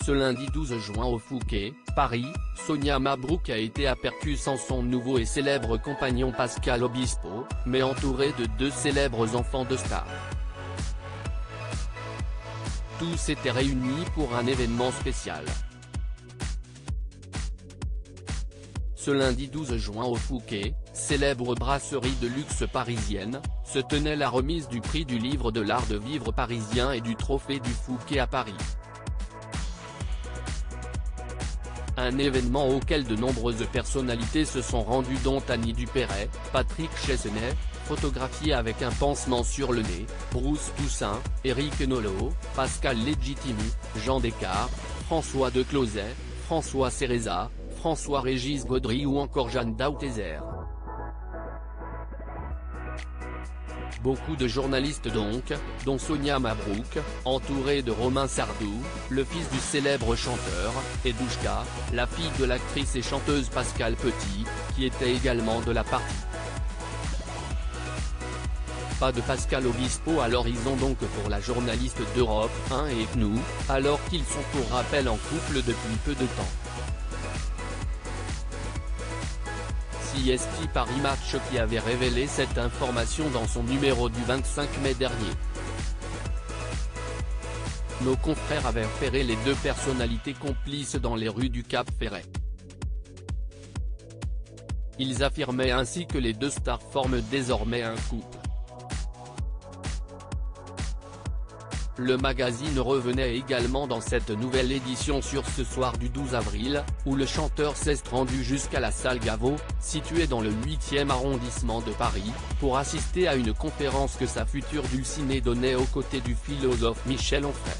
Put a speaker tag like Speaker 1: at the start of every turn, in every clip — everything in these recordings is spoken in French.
Speaker 1: Ce lundi 12 juin au Fouquet, Paris, Sonia Mabrouk a été aperçue sans son nouveau et célèbre compagnon Pascal Obispo, mais entourée de deux célèbres enfants de stars. Tous étaient réunis pour un événement spécial. Ce lundi 12 juin au Fouquet, célèbre brasserie de luxe parisienne, se tenait la remise du prix du livre de l'art de vivre parisien et du trophée du Fouquet à Paris. Un événement auquel de nombreuses personnalités se sont rendues dont Annie Dupéret, Patrick Chesney, photographié avec un pansement sur le nez, Bruce Toussaint, Éric Nolot, Pascal Legitimi, Jean Descartes, François Decloset, François Cereza, François-Régis Gaudry ou encore Jeanne Dauthézer. Beaucoup de journalistes donc, dont Sonia Mabrouk, entourée de Romain Sardou, le fils du célèbre chanteur, et Douchka, la fille de l'actrice et chanteuse Pascal Petit, qui était également de la partie. Pas de Pascal Obispo à l'horizon donc pour la journaliste d'Europe 1 et nous, alors qu'ils sont pour rappel en couple depuis peu de temps. CST Paris Match qui avait révélé cette information dans son numéro du 25 mai dernier. Nos confrères avaient repéré les deux personnalités complices dans les rues du Cap Ferret. Ils affirmaient ainsi que les deux stars forment désormais un couple. Le magazine revenait également dans cette nouvelle édition sur ce soir du 12 avril, où le chanteur s'est rendu jusqu'à la salle Gaveau, située dans le 8e arrondissement de Paris, pour assister à une conférence que sa future dulcinée donnait aux côtés du philosophe Michel Onfray.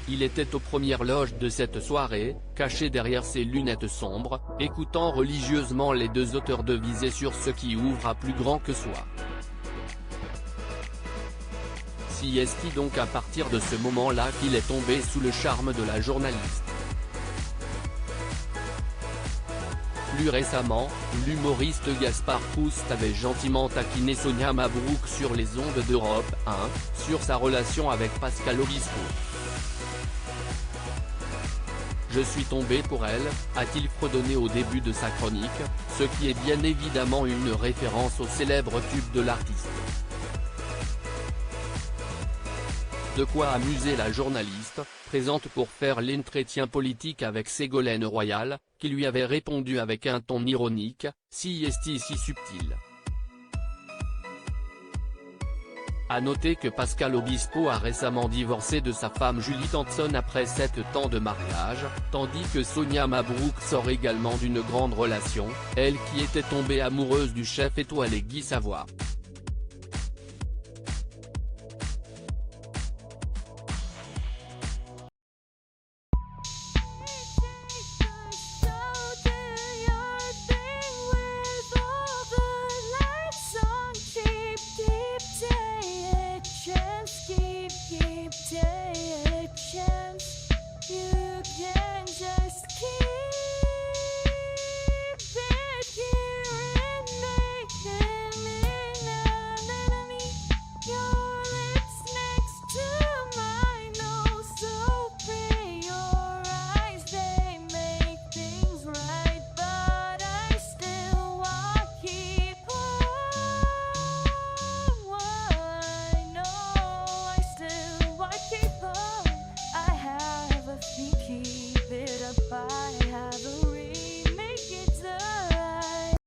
Speaker 1: Il était aux premières loges de cette soirée, caché derrière ses lunettes sombres, écoutant religieusement les deux auteurs deviser sur ce qui ouvre à plus grand que soi. CST donc à partir de ce moment-là qu'il est tombé sous le charme de la journaliste. Plus récemment, l'humoriste Gaspard Proust avait gentiment taquiné Sonia Mabrouk sur les ondes d'Europe 1, sur sa relation avec Pascal Obispo. Je suis tombé pour elle, a-t-il fredonné au début de sa chronique, ce qui est bien évidemment une référence au célèbre tube de l'artiste. De quoi amuser la journaliste, présente pour faire l'entretien politique avec Ségolène Royal, qui lui avait répondu avec un ton ironique, si subtil. A noter que Pascal Obispo a récemment divorcé de sa femme Julie Thompson après 7 ans de mariage, tandis que Sonia Mabrouk sort également d'une grande relation, elle qui était tombée amoureuse du chef étoilé Guy Savoy.